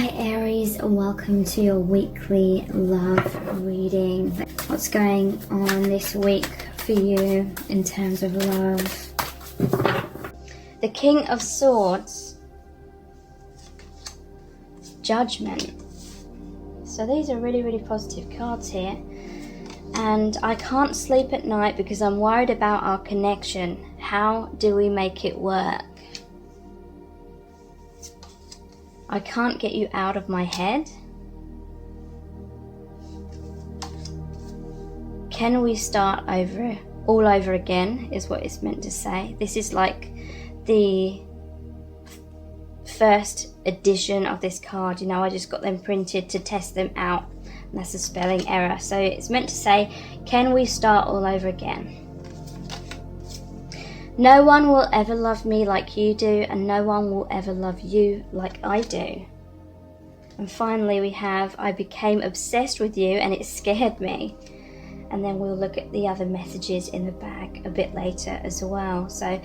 Hi Aries, welcome to your weekly love reading. What's going on this week for you in terms of love? The King of Swords, Judgment. So these are really positive cards here. And I can't sleep at night because I'm worried about our connection. How do we make it work? I can't get you out of my head. Can we start over, all over again, is what it's meant to say. This is like the first edition of this card. You know, I just got them printed to test them out. And that's a spelling error. So it's meant to say, can we start all over again? No one will ever love me like you do, and no one will ever love you like I do. And finally we have, I became obsessed with you and it scared me. And then we'll look at the other messages in the bag a bit later as well. So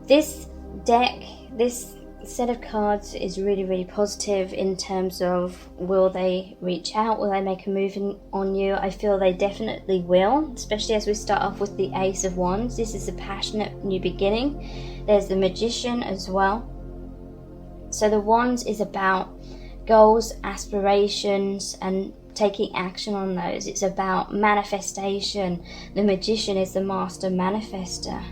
this deck, this set of cards is really positive in terms of, will they reach out, will they make a move on you? I feel they definitely will, especially as we start off with the Ace of Wands. This is a passionate new beginning. There's the Magician as well. So the Wands is about goals, aspirations, and taking action on those. It's about manifestation. The Magician is the master manifester.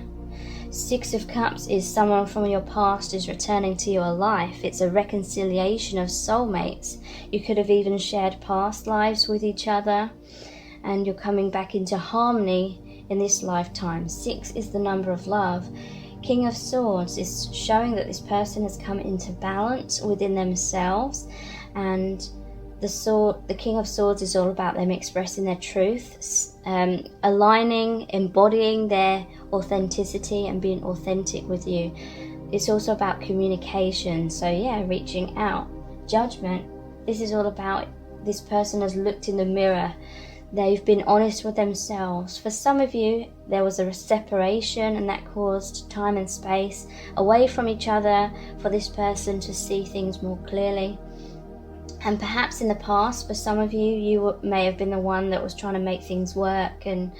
Six of Cups is someone from your past is returning to your life. It's a reconciliation of soulmates. You could have even shared past lives with each other, and you're coming back into harmony in this lifetime. 6 is the number of love. King of Swords is showing that this person has come into balance within themselves, and the King of Swords is all about them expressing their truth, aligning, embodying their authenticity and being authentic with you. It's also about communication. So yeah, reaching out. Judgment. This is all about this person has looked in the mirror. They've been honest with themselves. For some of you, there was a separation, and that caused time and space away from each other for this person to see things more clearly. And perhaps in the past, for some of you, you may have been the one that was trying to make things work, and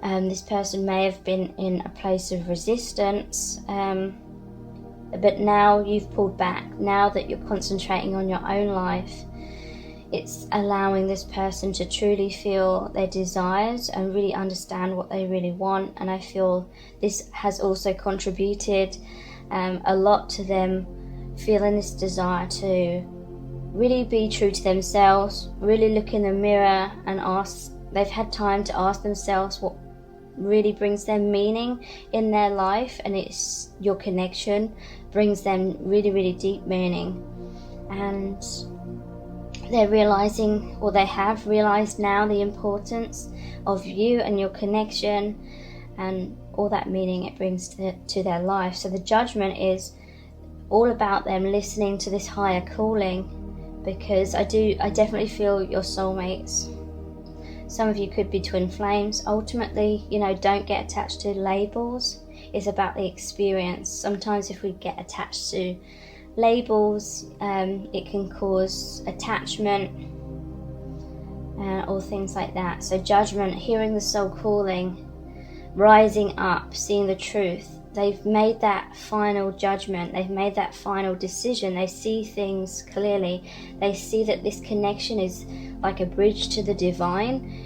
this person may have been in a place of resistance. But now you've pulled back. Now that you're concentrating on your own life, it's allowing this person to truly feel their desires and really understand what they really want. And I feel this has also contributed a lot to them feeling this desire to really be true to themselves, really look in the mirror and ask. They've had time to ask themselves what really brings them meaning in their life, and it's your connection brings them really deep meaning. And they're realizing, or they have realized now, the importance of you and your connection and all that meaning it brings to their life. So the Judgment is all about them listening to this higher calling, because I definitely feel your soulmates. Some of you could be twin flames. Ultimately, you know, don't get attached to labels. It's about the experience. Sometimes if we get attached to labels, it can cause attachment or things like that. So Judgment, hearing the soul calling, rising up, seeing the truth. They've made that final judgment. They've made that final decision. They see things clearly. They see that this connection is like a bridge to the divine.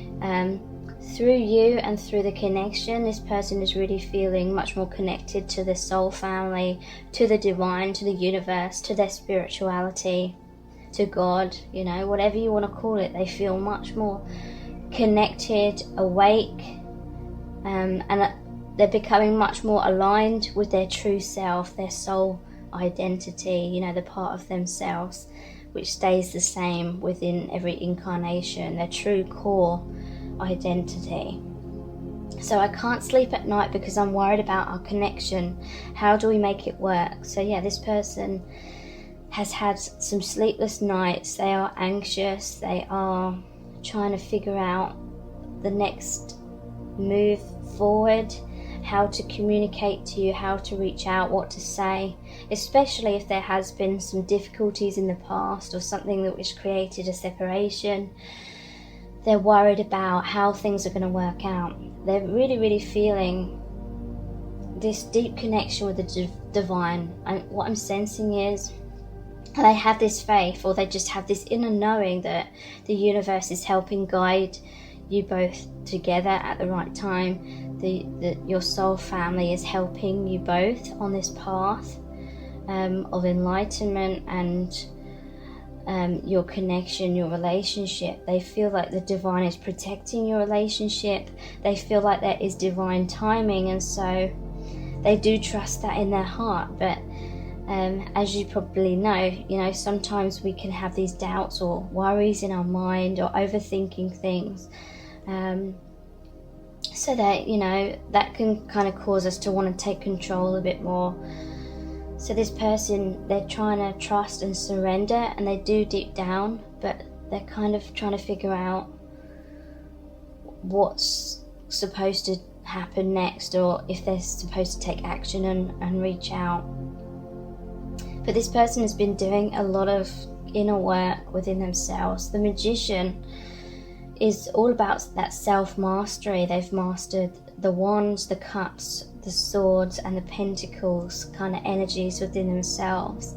Through you and through the connection, this person is really feeling much more connected to the soul family, to the divine, to the universe, to their spirituality, to God, you know, whatever you want to call it. They feel much more connected, awake, and they're becoming much more aligned with their true self, their soul identity, you know, the part of themselves which stays the same within every incarnation, their true core identity. So I can't sleep at night because I'm worried about our connection. How do we make it work? So yeah, this person has had some sleepless nights. They are anxious. They are trying to figure out the next move forward, how to communicate to you, how to reach out, what to say, especially if there has been some difficulties in the past or something that which created a separation. They're worried about how things are going to work out. They're really feeling this deep connection with the divine. And what I'm sensing is they have this faith, or they just have this inner knowing that the universe is helping guide you both together at the right time. Your soul family is helping you both on this path of enlightenment and your connection, your relationship. They feel like the divine is protecting your relationship. They feel like there is divine timing, and so they do trust that in their heart. But as you probably know, sometimes we can have these doubts or worries in our mind, or overthinking things. So that, that can kind of cause us to want to take control a bit more. So this person, they're trying to trust and surrender, and they do deep down, but they're kind of trying to figure out what's supposed to happen next, or if they're supposed to take action and reach out. But this person has been doing a lot of inner work within themselves. The Magician is all about that self-mastery. They've mastered the wands, the cups, the swords, and the pentacles kind of energies within themselves.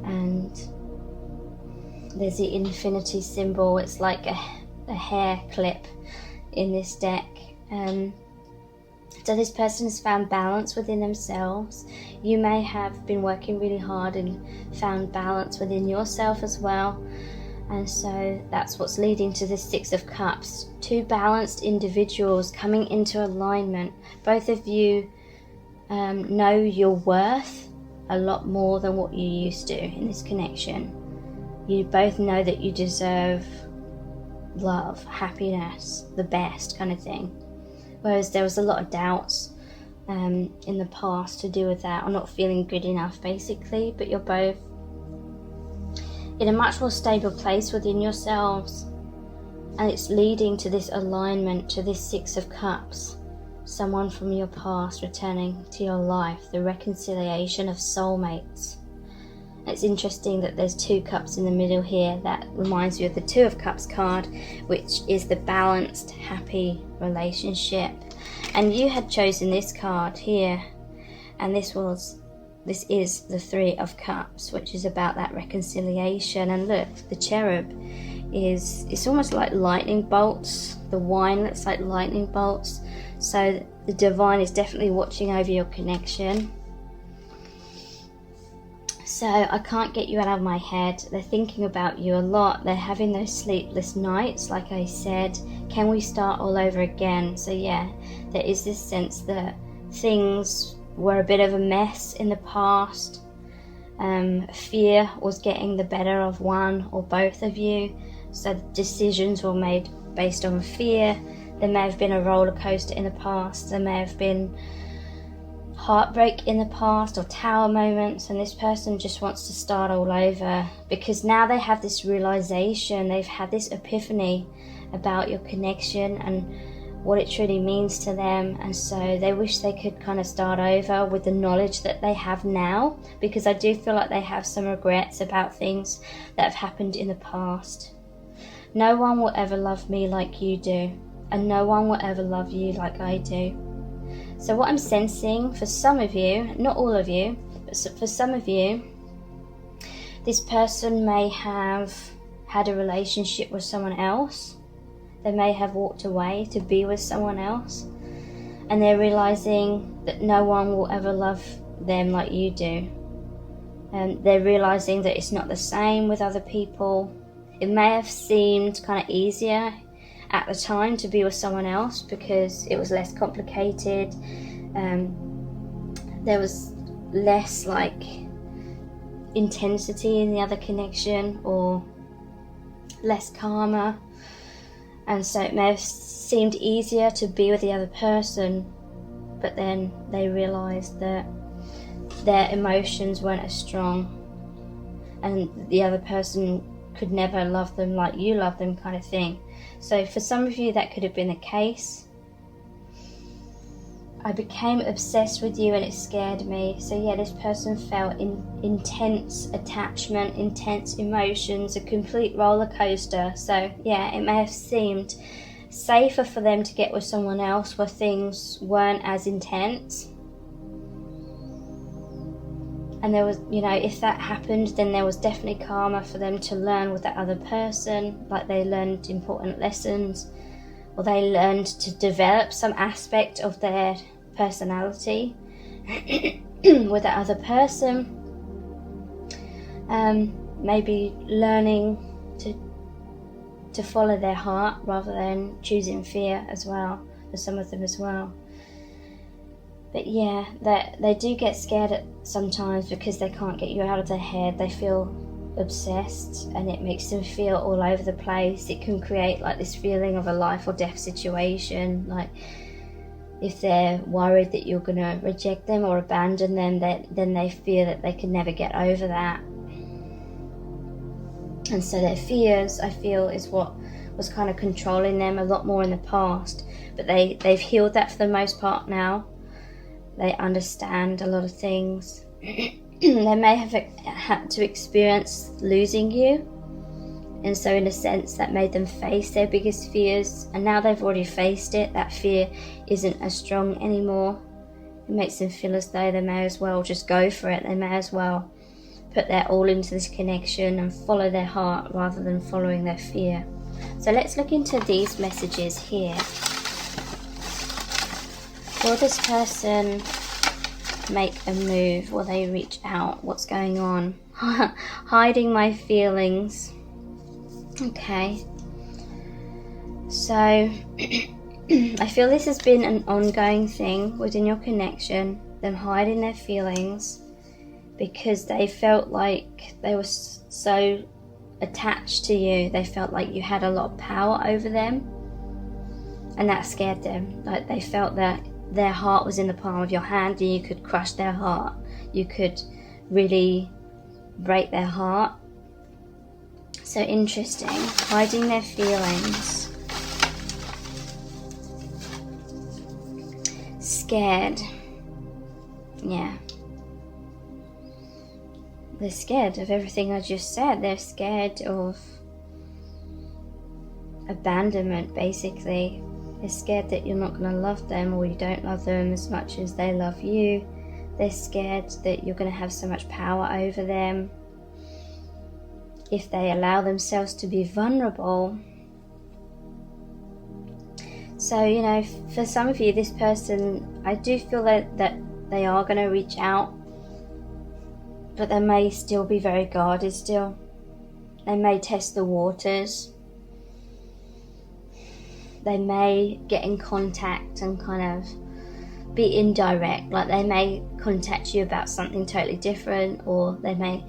And there's the infinity symbol. It's like a hair clip in this deck. So this person has found balance within themselves. You may have been working really hard and found balance within yourself as well. And so that's what's leading to the Six of Cups. Two balanced individuals coming into alignment. Both of you know your worth a lot more than what you used to in this connection. You both know that you deserve love, happiness, the best kind of thing. Whereas there was a lot of doubts in the past to do with that, or not feeling good enough basically. But you're both in a much more stable place within yourselves, and it's leading to this alignment, to this Six of Cups. Someone from your past returning to your life, the reconciliation of soulmates. It's interesting that there's two cups in the middle here. That reminds you of the Two of Cups card, which is the balanced, happy relationship. And you had chosen this card here, and this is the Three of Cups, which is about that reconciliation. And look, the cherub it's almost like lightning bolts. The wine looks like lightning bolts. So the divine is definitely watching over your connection. So I can't get you out of my head. They're thinking about you a lot. They're having those sleepless nights, like I said. Can we start all over again? So yeah, there is this sense that things were a bit of a mess in the past. Fear was getting the better of one or both of you. So decisions were made based on fear. There may have been a roller coaster in the past. There may have been heartbreak in the past, or tower moments, and this person just wants to start all over because now they have this realization, they've had this epiphany about your connection and what it truly means to them. And so they wish they could kind of start over with the knowledge that they have now, because I do feel like they have some regrets about things that have happened in the past. No one will ever love me like you do, and no one will ever love you like I do. So what I'm sensing for some of you, not all of you, but for some of you, this person may have had a relationship with someone else. They may have walked away to be with someone else, and they're realizing that no one will ever love them like you do. And they're realizing that it's not the same with other people. It may have seemed kind of easier at the time to be with someone else because it was less complicated. There was less like intensity in the other connection, or less karma, and so it may have seemed easier to be with the other person, but then they realized that their emotions weren't as strong and the other person could never love them like you love them, kind of thing. So for some of you that could have been the case. I became obsessed with you and it scared me. So yeah, this person felt intense attachment, intense emotions, a complete roller coaster. So yeah, it may have seemed safer for them to get with someone else where things weren't as intense. And there was, you know, if that happened, then there was definitely karma for them to learn with that other person, like they learned important lessons, or they learned to develop some aspect of their personality with that other person. Maybe learning to follow their heart rather than choosing fear as well, for some of them as well. But yeah, that they do get scared sometimes because they can't get you out of their head. They feel obsessed and it makes them feel all over the place. It can create like this feeling of a life or death situation. Like if they're worried that you're going to reject them or abandon them, then they fear that they can never get over that. And so their fears, I feel, is what was kind of controlling them a lot more in the past. But they've healed that for the most part now. They understand a lot of things. They may have had to experience losing you, and so in a sense that made them face their biggest fears, and now they've already faced it. That fear isn't as strong anymore. It makes them feel as though they may as well just go for it. They may as well put their all into this connection and follow their heart rather than following their fear. So let's look into these messages here. Will this person make a move? Will they reach out? What's going on? Hiding my feelings. Okay. So I feel this has been an ongoing thing within your connection, them hiding their feelings because they felt like they were so attached to you. They felt like you had a lot of power over them, and that scared them. Like they felt that their heart was in the palm of your hand and you could crush their heart. You could really break their heart. So interesting. Hiding their feelings. Scared. Yeah. They're scared of everything I just said. They're scared of abandonment, basically. They're scared that you're not going to love them, or you don't love them as much as they love you. They're scared that you're going to have so much power over them. If they allow themselves to be vulnerable. So, you know, for some of you, this person, I do feel that they are going to reach out, but they may still be very guarded still. They may test the waters. They may get in contact and kind of be indirect, like they may contact you about something totally different, or they may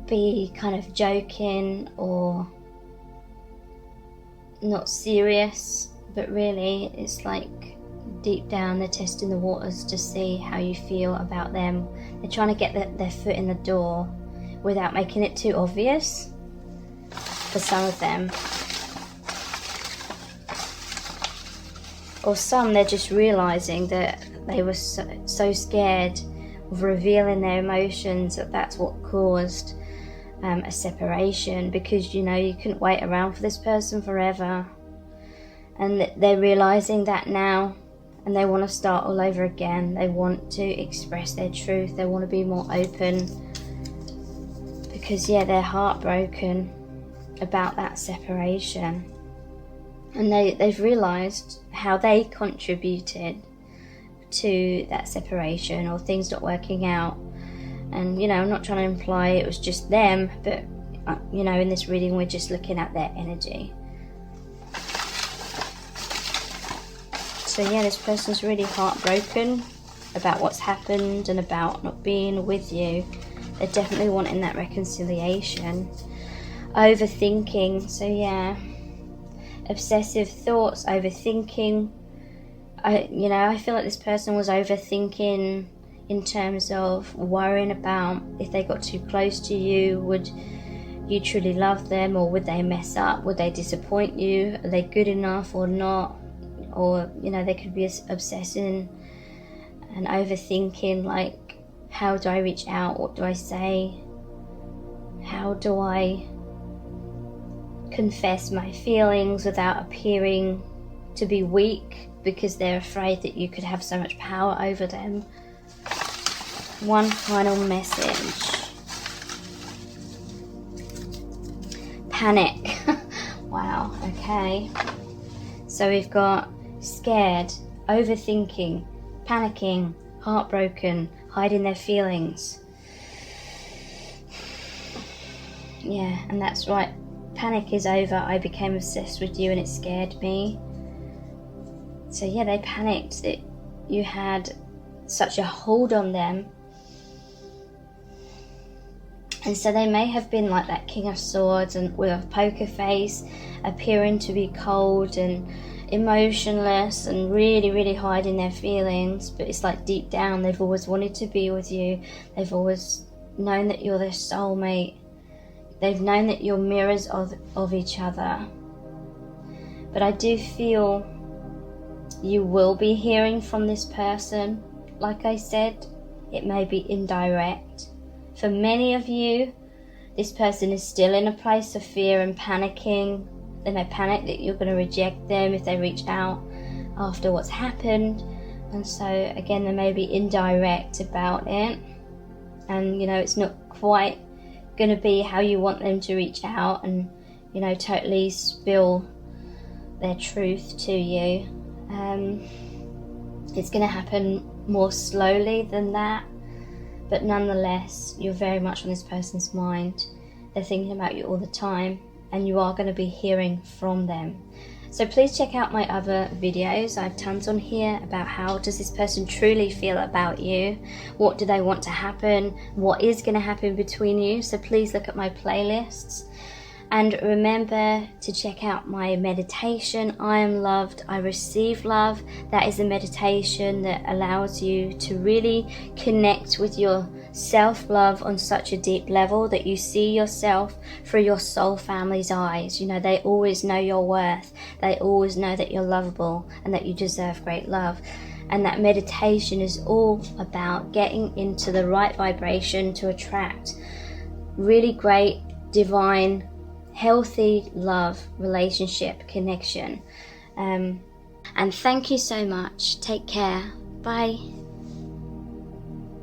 be kind of joking or not serious, but really it's like deep down they're testing the waters to see how you feel about them. They're trying to get their foot in the door without making it too obvious for some of them. Or some, they're just realizing that they were so scared of revealing their emotions that that's what caused a separation, because, you know, you couldn't wait around for this person forever. And they're realizing that now, and they want to start all over again. They want to express their truth. They want to be more open because, yeah, they're heartbroken about that separation. And they've realised how they contributed to that separation or things not working out. And, you know, I'm not trying to imply it was just them, but, you know, in this reading we're just looking at their energy. So, yeah, this person's really heartbroken about what's happened and about not being with you. They're definitely wanting that reconciliation. Overthinking, so yeah. Obsessive thoughts, overthinking. I feel like this person was overthinking in terms of worrying about if they got too close to you, would you truly love them, or would they mess up? Would they disappoint you? Are they good enough or not? Or, you know, they could be obsessing and overthinking, like, how do I reach out? What do I say? How do I confess my feelings without appearing to be weak, because they're afraid that you could have so much power over them? One final message. Panic. Wow, okay. So we've got scared, overthinking, panicking, heartbroken, hiding their feelings. Yeah, and that's right. Panic is over. I became obsessed with you and it scared me. So yeah, they panicked that you had such a hold on them. And so they may have been like that King of Swords and with a poker face, appearing to be cold and emotionless and really, really hiding their feelings. But it's like deep down, they've always wanted to be with you. They've always known that you're their soulmate. They've known that you're mirrors of each other. But I do feel you will be hearing from this person. Like I said, it may be indirect. For many of you, this person is still in a place of fear and panicking. They may panic that you're going to reject them if they reach out after what's happened. And so again, they may be indirect about it. And you know, it's not quite going to be how you want them to reach out and, you know, totally spill their truth to you. It's going to happen more slowly than that, but nonetheless, you're very much on this person's mind. They're thinking about you all the time, and you are going to be hearing from them. So please check out my other videos. I have tons on here about how does this person truly feel about you, what do they want to happen, what is going to happen between you. So please look at my playlists. And remember to check out my meditation, I Am Loved, I Receive Love. That is a meditation that allows you to really connect with your self-love on such a deep level that you see yourself through your soul family's eyes. You know, they always know your worth. They always know that you're lovable and that you deserve great love. And that meditation is all about getting into the right vibration to attract really great, divine, healthy love, relationship, connection. And thank you so much. Take care. Bye.